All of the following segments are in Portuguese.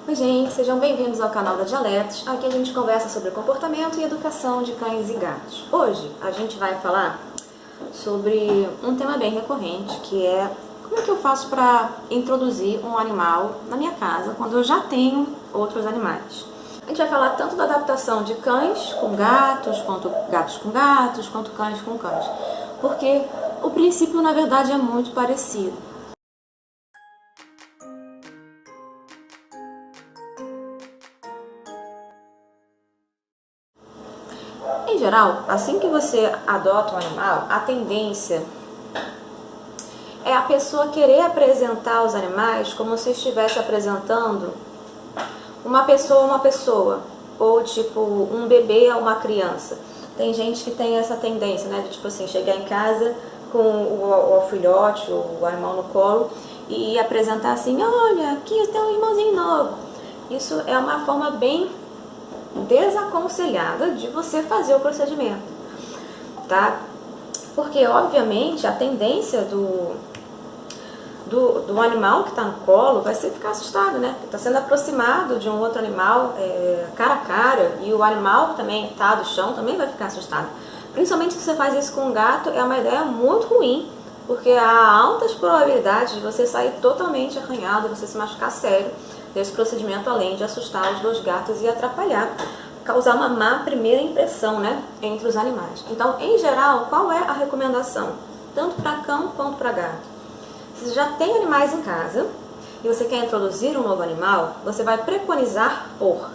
Oi gente, sejam bem-vindos ao canal da Dialetos. Aqui a gente conversa sobre comportamento e educação de cães e gatos. Hoje a gente vai falar sobre um tema bem recorrente, que é como é que eu faço para introduzir um animal na minha casa quando eu já tenho outros animais. A gente vai falar tanto da adaptação de cães com gatos, quanto gatos com gatos, quanto cães com cães, porque o princípio na verdade é muito parecido. Em geral, assim que você adota um animal, a tendência é a pessoa querer apresentar os animais como se estivesse apresentando uma pessoa, ou tipo um bebê a uma criança. Tem gente que tem essa tendência, né, de tipo assim, chegar em casa com o filhote, o animal no colo e apresentar assim, olha, aqui tem um irmãozinho novo. Isso é uma forma bem desaconselhada de você fazer o procedimento, tá? Porque, obviamente, a tendência do animal que está no colo vai ser ficar assustado, né? Está sendo aproximado de um outro animal cara a cara, e o animal que também está do chão também vai ficar assustado. Principalmente se você faz isso com um gato, é uma ideia muito ruim, porque há altas probabilidades de você sair totalmente arranhado, você se machucar sério desse procedimento, além de assustar os dois gatos e atrapalhar, causar uma má primeira impressão, né, entre os animais. Então, em geral, qual é a recomendação? Tanto para cão quanto para gato. Se você já tem animais em casa e você quer introduzir um novo animal, você vai preconizar por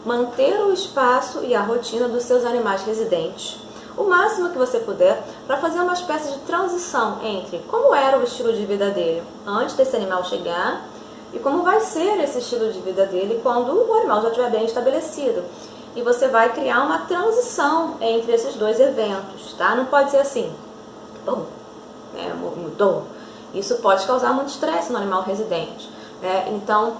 manter o espaço e a rotina dos seus animais residentes o máximo que você puder, para fazer uma espécie de transição entre como era o estilo de vida dele antes desse animal chegar e como vai ser esse estilo de vida dele quando o animal já estiver bem estabelecido. E você vai criar uma transição entre esses dois eventos, tá? Não pode ser assim, mudou. Isso pode causar muito estresse no animal residente, né? Então,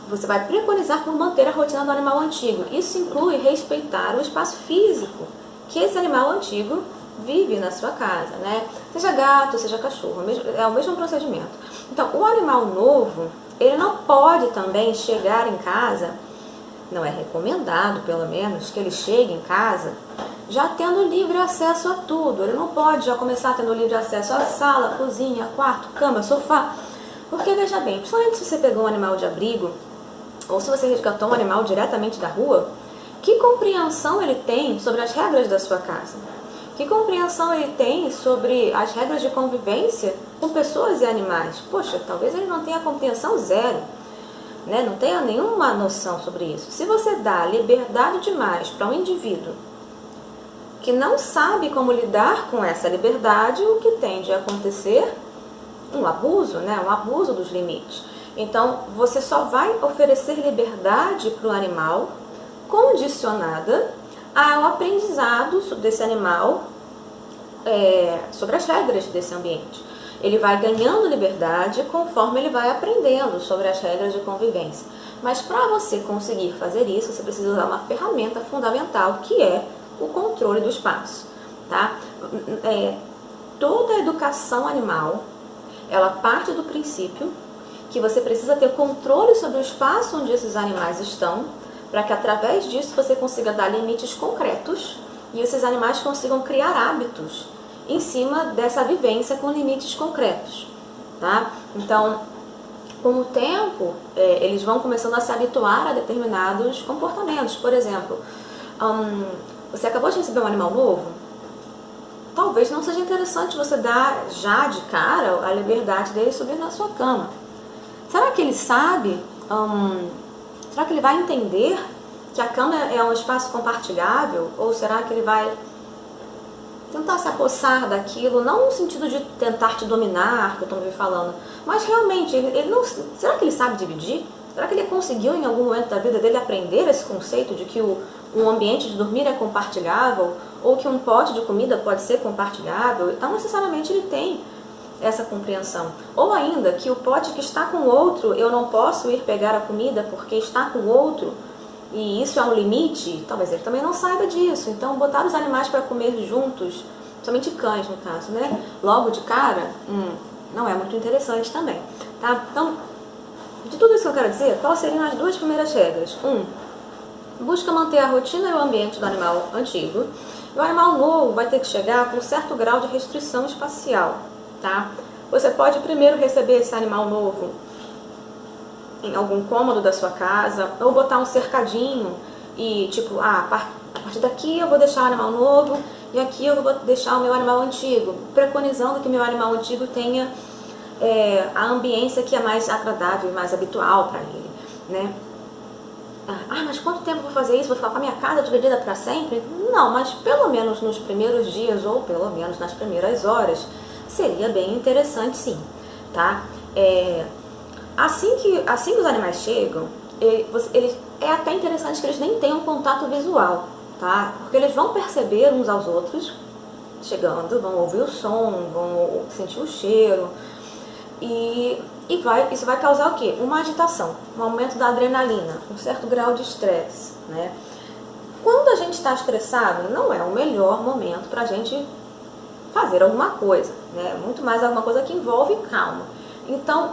você vai preconizar por manter a rotina do animal antigo. Isso inclui respeitar o espaço físico que esse animal antigo vive na sua casa, né? Seja gato, seja cachorro, é o mesmo procedimento. Então, o animal novo, ele não pode também chegar em casa, não é recomendado, pelo menos, que ele chegue em casa já tendo livre acesso a tudo. Ele não pode já começar tendo livre acesso à sala, cozinha, quarto, cama, sofá. Porque, veja bem, principalmente se você pegou um animal de abrigo, ou se você resgatou um animal diretamente da rua, que compreensão ele tem sobre as regras da sua casa? Que compreensão ele tem sobre as regras de convivência com pessoas e animais? Poxa, talvez ele não tenha compreensão zero, né? Não tenha nenhuma noção sobre isso. Se você dá liberdade demais para um indivíduo que não sabe como lidar com essa liberdade, o que tende a acontecer? Um abuso, né? Um abuso dos limites. Então, você só vai oferecer liberdade para o animal condicionada ao aprendizado desse animal sobre as regras desse ambiente. Ele vai ganhando liberdade conforme ele vai aprendendo sobre as regras de convivência. Mas para você conseguir fazer isso, você precisa usar uma ferramenta fundamental, que é o controle do espaço, tá? Toda a educação animal, ela parte do princípio que você precisa ter controle sobre o espaço onde esses animais estão, para que através disso você consiga dar limites concretos e esses animais consigam criar hábitos em cima dessa vivência com limites concretos, tá? Então, com o tempo, eles vão começando a se habituar a determinados comportamentos. Por exemplo, você acabou de receber um animal novo, talvez não seja interessante você dar já de cara a liberdade dele subir na sua cama. Será que ele sabe, será que ele vai entender que a cama é um espaço compartilhável? Ou será que ele vai tentar se apossar daquilo, não no sentido de tentar te dominar, que eu estou me falando, mas realmente, ele não, será que ele sabe dividir? Será que ele conseguiu em algum momento da vida dele aprender esse conceito de que um ambiente de dormir é compartilhável, ou que um pote de comida pode ser compartilhável? Então, necessariamente ele tem essa compreensão. Ou ainda, que o pote que está com o outro, eu não posso ir pegar a comida porque está com o outro, e isso é um limite, talvez ele também não saiba disso. Então, botar os animais para comer juntos, somente cães no caso, né? Logo de cara, não é muito interessante também, tá? Então, De tudo isso que eu quero dizer, quais seriam as duas primeiras regras? Busca manter a rotina e o ambiente do animal antigo. E o animal novo vai ter que chegar com um certo grau de restrição espacial, tá? Você pode primeiro receber esse animal novo em algum cômodo da sua casa, ou botar um cercadinho e tipo, a partir daqui eu vou deixar o animal novo e aqui eu vou deixar o meu animal antigo, preconizando que meu animal antigo tenha a ambiência que é mais agradável e mais habitual para ele, né? Mas quanto tempo eu vou fazer isso? Vou ficar com a minha casa dividida para sempre? Não, mas pelo menos nos primeiros dias ou pelo menos nas primeiras horas seria bem interessante, sim, tá? Assim que os animais chegam, é até interessante que eles nem tenham contato visual, tá? Porque eles vão perceber uns aos outros chegando, vão ouvir o som, vão sentir o cheiro isso vai causar o quê? Uma agitação, um aumento da adrenalina, um certo grau de estresse, né? Quando a gente está estressado, não é o melhor momento para a gente fazer alguma coisa, né? Muito mais alguma coisa que envolve calma. Então,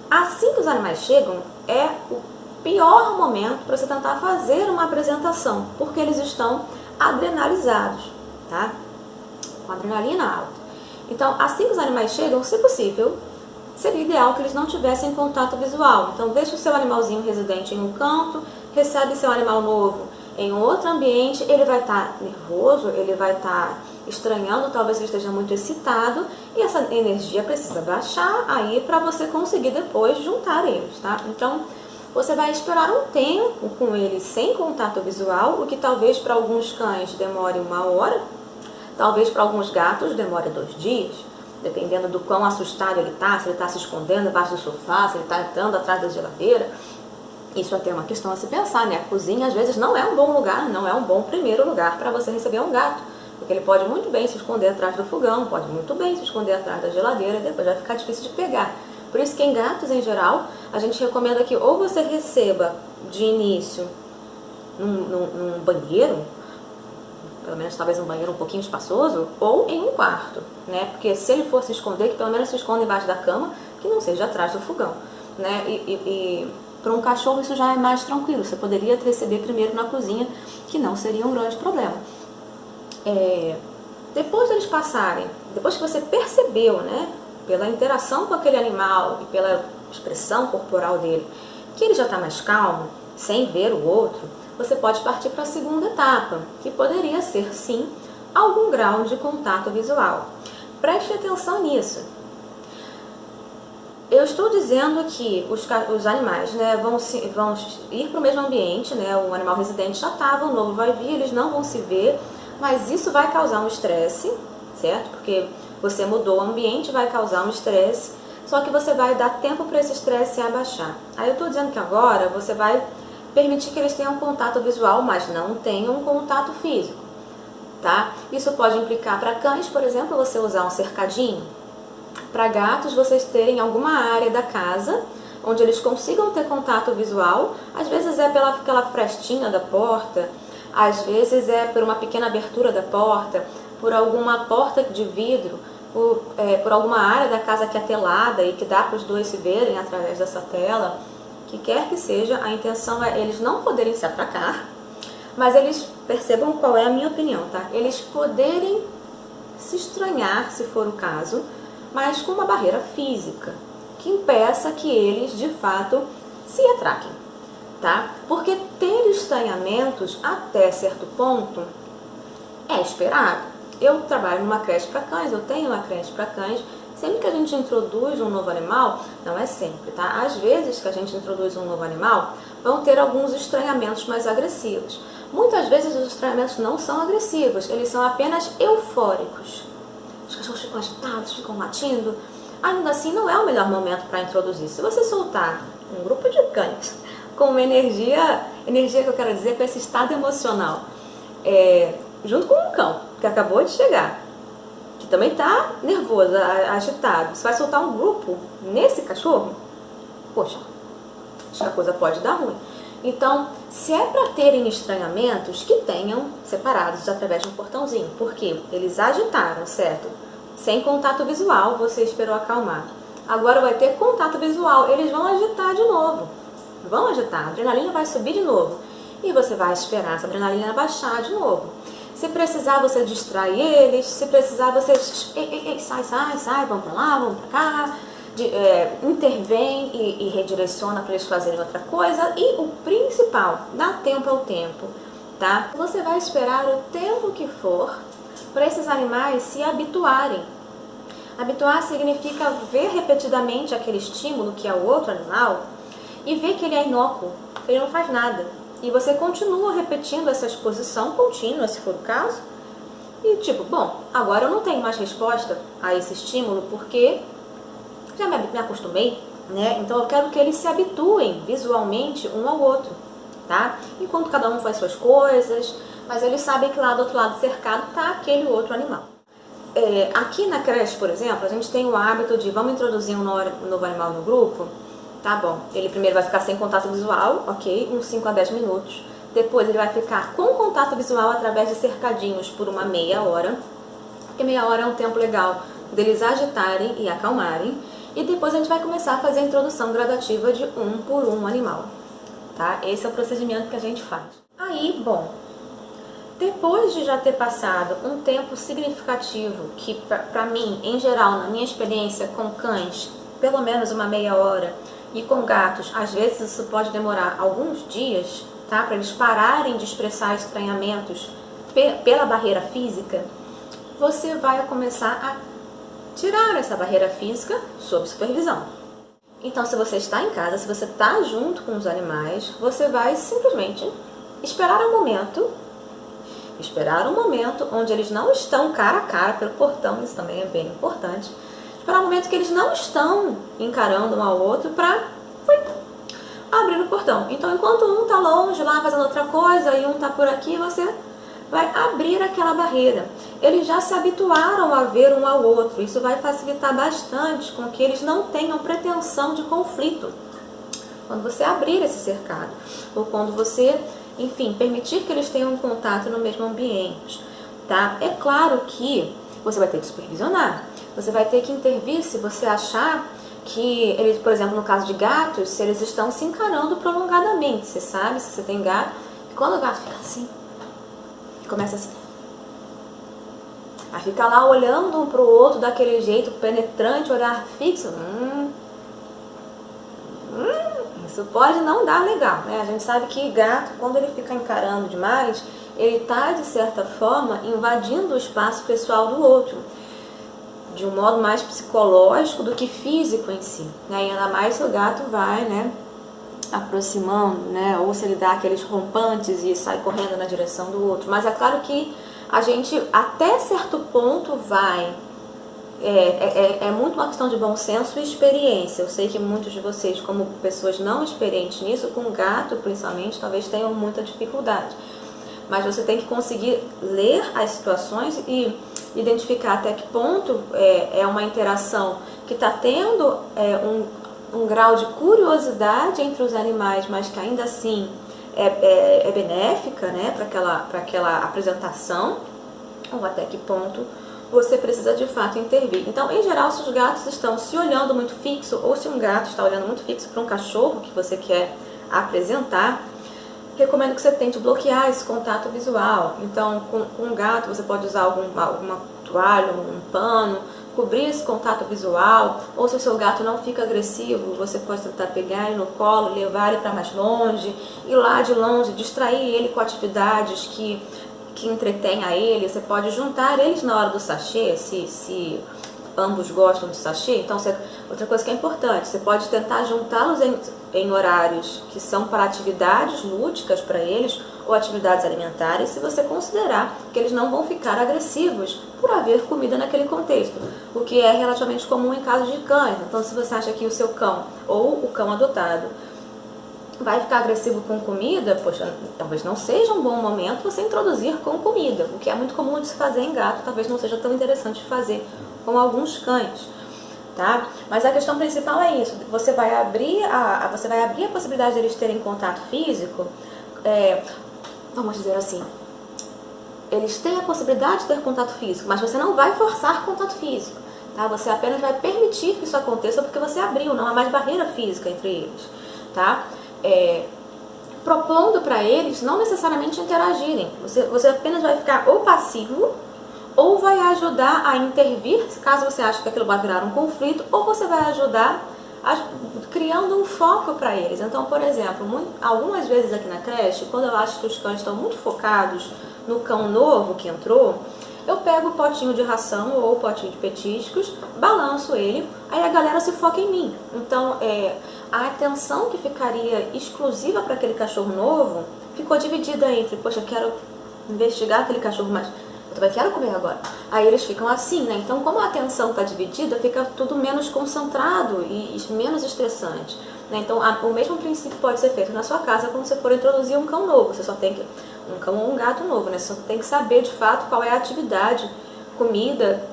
assim que os animais chegam, é o pior momento para você tentar fazer uma apresentação, porque eles estão adrenalizados, tá? Com adrenalina alta. Então, assim que os animais chegam, se possível, seria ideal que eles não tivessem contato visual. Então, deixa o seu animalzinho residente em um canto, recebe seu animal novo em outro ambiente, ele vai estar nervoso, ele vai estar estranhando, talvez ele esteja muito excitado, e essa energia precisa baixar aí para você conseguir depois juntar eles, tá? Então, você vai esperar um tempo com eles sem contato visual, o que talvez para alguns cães demore 1 hora, talvez para alguns gatos demore 2 dias, dependendo do quão assustado ele está, se ele está se escondendo debaixo do sofá, se ele está entrando atrás da geladeira. Isso até é uma questão a se pensar, né? A cozinha às vezes não é um bom lugar, não é um bom primeiro lugar para você receber um gato, porque ele pode muito bem se esconder atrás do fogão, pode muito bem se esconder atrás da geladeira, e depois vai ficar difícil de pegar. Por isso que em gatos em geral, a gente recomenda que ou você receba de início num banheiro, pelo menos talvez um banheiro um pouquinho espaçoso, ou em um quarto, né? Porque se ele for se esconder, que pelo menos se esconda embaixo da cama, que não seja atrás do fogão, né? E para um cachorro isso já é mais tranquilo, você poderia receber primeiro na cozinha, que não seria um grande problema. Depois deles passarem, depois que você percebeu, né, pela interação com aquele animal e pela expressão corporal dele, que ele já está mais calmo, sem ver o outro, você pode partir para a segunda etapa, que poderia ser, sim, algum grau de contato visual. Preste atenção nisso. Eu estou dizendo que os animais, né, vão ir para o mesmo ambiente, né, o animal residente já estava, o novo vai vir, eles não vão se ver, mas isso vai causar um estresse, certo? Porque você mudou o ambiente, vai causar um estresse, só que você vai dar tempo para esse estresse abaixar. Aí eu estou dizendo que agora você vai permitir que eles tenham contato visual, mas não tenham contato físico, tá? Isso pode implicar para cães, por exemplo, você usar um cercadinho. Para gatos, vocês terem alguma área da casa onde eles consigam ter contato visual. Às vezes é pela aquela frestinha da porta, às vezes é por uma pequena abertura da porta, por alguma porta de vidro, por alguma área da casa que é telada e que dá para os dois se verem através dessa tela. Que quer que seja, a intenção é eles não poderem se atracar, mas eles percebam qual é a minha opinião, tá? Eles poderem se estranhar, se for o caso, mas com uma barreira física, que impeça que eles, de fato, se atraquem, tá? Porque ter estranhamentos até certo ponto é esperado. Eu trabalho numa creche para cães, eu tenho uma creche para cães. Sempre que a gente introduz um novo animal, não é sempre, tá? Às vezes que a gente introduz um novo animal, vão ter alguns estranhamentos mais agressivos. Muitas vezes os estranhamentos não são agressivos, eles são apenas eufóricos. Os cachorros ficam agitados, ficam latindo. Ainda assim, não é o melhor momento para introduzir. Se você soltar um grupo de cães com uma energia que eu quero dizer, com esse estado emocional, junto com um cão que acabou de chegar, que também está nervoso, agitado, você vai soltar um grupo nesse cachorro, poxa, acho que a coisa pode dar ruim. Então, se é para terem estranhamentos, que tenham separados através de um portãozinho, porque eles agitaram, certo? Sem contato visual, você esperou acalmar. agora vai ter contato visual, eles vão agitar de novo, vão agitar, a adrenalina vai subir de novo, e você vai esperar essa adrenalina baixar de novo. Se precisar, você distrai eles, se precisar, você sai, vamos pra lá, vamos pra cá, intervém e redireciona para eles fazerem outra coisa. E o principal, dá tempo ao tempo, tá? Você vai esperar o tempo que for para esses animais se habituarem. Habituar significa ver repetidamente aquele estímulo que é o outro animal e ver que ele é inócuo, que ele não faz nada. E você continua repetindo essa exposição contínua, se for o caso. E tipo, bom, agora eu não tenho mais resposta a esse estímulo porque já me acostumei, né? Então eu quero que eles se habituem visualmente um ao outro, tá? Enquanto cada um faz suas coisas, mas eles sabem que lá do outro lado cercado tá aquele outro animal. Aqui na creche, por exemplo, a gente tem o hábito de vamos introduzir um novo animal no grupo. Tá bom, ele primeiro vai ficar sem contato visual, ok, uns 5 a 10 minutos. Depois ele vai ficar com contato visual através de cercadinhos por uma meia hora. Porque meia hora é um tempo legal deles agitarem e acalmarem. E depois a gente vai começar a fazer a introdução gradativa de um por um animal. Tá? Esse é o procedimento que a gente faz. Aí, bom, depois de já ter passado um tempo significativo, que pra mim, em geral, na minha experiência com cães, pelo menos uma meia hora, e com gatos, às vezes isso pode demorar alguns dias, tá? Para eles pararem de expressar estranhamentos pela barreira física, você vai começar a tirar essa barreira física sob supervisão. Então, se você está em casa, se você está junto com os animais, você vai simplesmente esperar um momento onde eles não estão cara a cara pelo portão, isso também é bem importante. Esperar um momento que eles não estão encarando um ao outro para abrir o portão. Então, enquanto um está longe lá fazendo outra coisa e um está por aqui, você vai abrir aquela barreira. Eles já se habituaram a ver um ao outro. Isso vai facilitar bastante com que eles não tenham pretensão de conflito. Quando você abrir esse cercado, ou quando você, enfim, permitir que eles tenham um contato no mesmo ambiente, tá? É claro que você vai ter que supervisionar. Você vai ter que intervir se você achar que eles, por exemplo, no caso de gatos, se eles estão se encarando prolongadamente. Você sabe, se você tem gato, que quando o gato fica assim, começa assim, a ficar lá olhando um pro outro daquele jeito penetrante, olhar fixo, isso pode não dar legal, né? A gente sabe que gato, quando ele fica encarando demais, ele está, de certa forma, invadindo o espaço pessoal do outro, de um modo mais psicológico do que físico em si, né? E ainda mais se o gato vai, né, aproximando, né? Ou se ele dá aqueles rompantes e sai correndo na direção do outro. Mas é claro que a gente, até certo ponto, vai... É muito uma questão de bom senso e experiência. Eu sei que muitos de vocês, como pessoas não experientes nisso, com gato principalmente, talvez tenham muita dificuldade. Mas você tem que conseguir ler as situações e identificar até que ponto é uma interação que está tendo um grau de curiosidade entre os animais, mas que ainda assim é benéfica, né, para aquela apresentação, ou até que ponto você precisa de fato intervir. Então, em geral, se os gatos estão se olhando muito fixo, ou se um gato está olhando muito fixo para um cachorro que você quer apresentar, recomendo que você tente bloquear esse contato visual. Então, com um gato, você pode usar alguma toalha, um pano, cobrir esse contato visual. Ou se o seu gato não fica agressivo, você pode tentar pegar ele no colo, levar ele para mais longe, ir lá de longe, distrair ele com atividades que entretenha ele. Você pode juntar eles na hora do sachê, se ambos gostam de sachê. Então, outra coisa que é importante, você pode tentar juntá-los em horários que são para atividades lúdicas para eles ou atividades alimentares, se você considerar que eles não vão ficar agressivos por haver comida naquele contexto, o que é relativamente comum em casos de cães. Então, se você acha que o seu cão ou o cão adotado vai ficar agressivo com comida, poxa, talvez não seja um bom momento você introduzir com comida, o que é muito comum de se fazer em gato, talvez não seja tão interessante de fazer com alguns cães, tá? Mas a questão principal é isso, você vai abrir a possibilidade de eles terem contato físico, vamos dizer assim, eles têm a possibilidade de ter contato físico, mas você não vai forçar contato físico. tá? Você apenas vai permitir que isso aconteça porque você abriu, não há mais barreira física entre eles, tá? Propondo para eles não necessariamente interagirem. Você apenas vai ficar ou passivo ou vai ajudar a intervir, caso você ache que aquilo vai virar um conflito, ou você vai ajudar criando um foco para eles. Então, por exemplo, algumas vezes aqui na creche, quando eu acho que os cães estão muito focados no cão novo que entrou, eu pego o potinho de ração ou o potinho de petiscos, balanço ele, aí a galera se foca em mim. Então, a atenção que ficaria exclusiva para aquele cachorro novo ficou dividida entre, poxa, eu quero investigar aquele cachorro, mas eu também quero comer agora. Aí eles ficam assim, né? Então, como a atenção está dividida, fica tudo menos concentrado e menos estressante, né? Então, o mesmo princípio pode ser feito na sua casa quando você for introduzir um cão novo. Você só tem que... um cão ou um gato novo, né? Você só tem que saber de fato qual é a atividade, comida,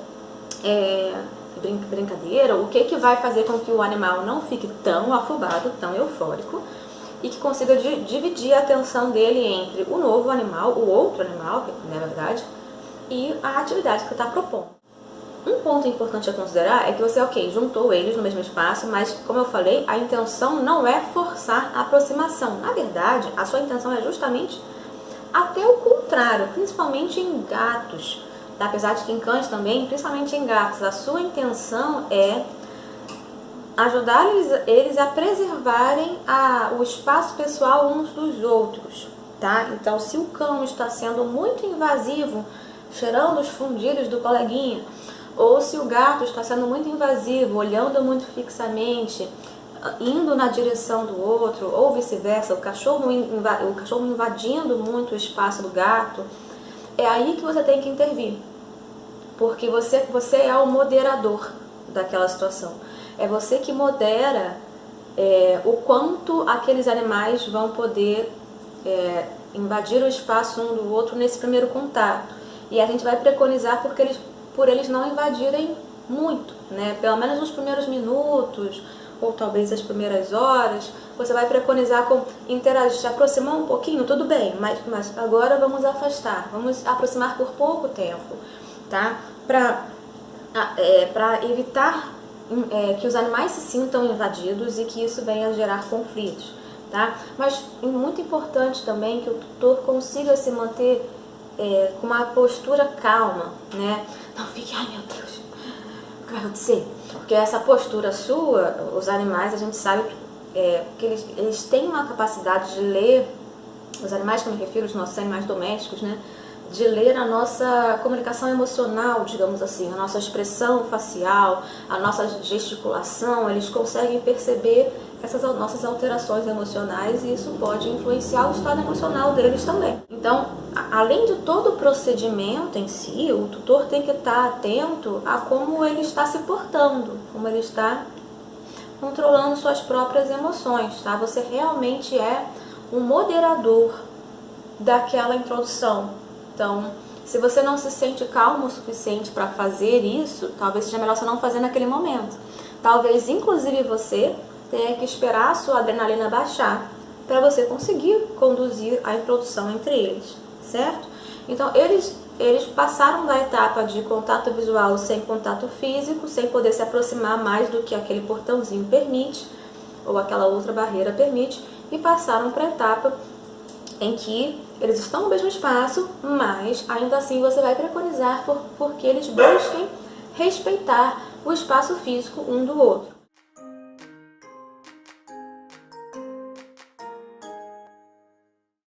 brincadeira, o que vai fazer com que o animal não fique tão afobado, tão eufórico, e que consiga dividir a atenção dele entre o novo animal, o outro animal, na verdade, e a atividade que você está propondo. Um ponto importante a considerar é que você, juntou eles no mesmo espaço, mas, como eu falei, a intenção não é forçar a aproximação. Na verdade, a sua intenção é justamente até o contrário, principalmente em gatos. Tá? Apesar de que em cães também, principalmente em gatos, a sua intenção é ajudar eles a preservarem o espaço pessoal uns dos outros. Tá? Então, se o cão está sendo muito invasivo, cheirando os fundilhos do coleguinha, ou se o gato está sendo muito invasivo, olhando muito fixamente, indo na direção do outro, ou vice-versa, o cachorro invadindo muito o espaço do gato, é aí que você tem que intervir, porque você é o moderador daquela situação. É você que modera o quanto aqueles animais vão poder invadir o espaço um do outro nesse primeiro contato. E a gente vai preconizar por eles não invadirem muito, né? Pelo menos nos primeiros minutos, ou talvez as primeiras horas, você vai preconizar com interagir, se aproximar um pouquinho, tudo bem, mas agora vamos afastar, vamos aproximar por pouco tempo, tá? Para evitar que os animais se sintam invadidos e que isso venha a gerar conflitos, tá? Mas é muito importante também que o tutor consiga se manter com uma postura calma, né? Não fique, ai meu Deus, o que vai acontecer? Porque essa postura sua, os animais, a gente sabe que eles têm uma capacidade de ler, os animais que eu me refiro, os nossos animais domésticos, né? De ler a nossa comunicação emocional, digamos assim, a nossa expressão facial, a nossa gesticulação, eles conseguem perceber essas nossas alterações emocionais e isso pode influenciar o estado emocional deles também. Então, além de todo o procedimento em si, o tutor tem que estar atento a como ele está se portando, como ele está controlando suas próprias emoções, tá? Você realmente é um moderador daquela introdução. Então, se você não se sente calmo o suficiente para fazer isso, talvez seja melhor você não fazer naquele momento. Talvez, inclusive, você tenha que esperar a sua adrenalina baixar para você conseguir conduzir a introdução entre eles, certo? Então, eles passaram da etapa de contato visual sem contato físico, sem poder se aproximar mais do que aquele portãozinho permite, ou aquela outra barreira permite, e passaram para a etapa em que eles estão no mesmo espaço, mas ainda assim você vai preconizar porque eles busquem respeitar o espaço físico um do outro.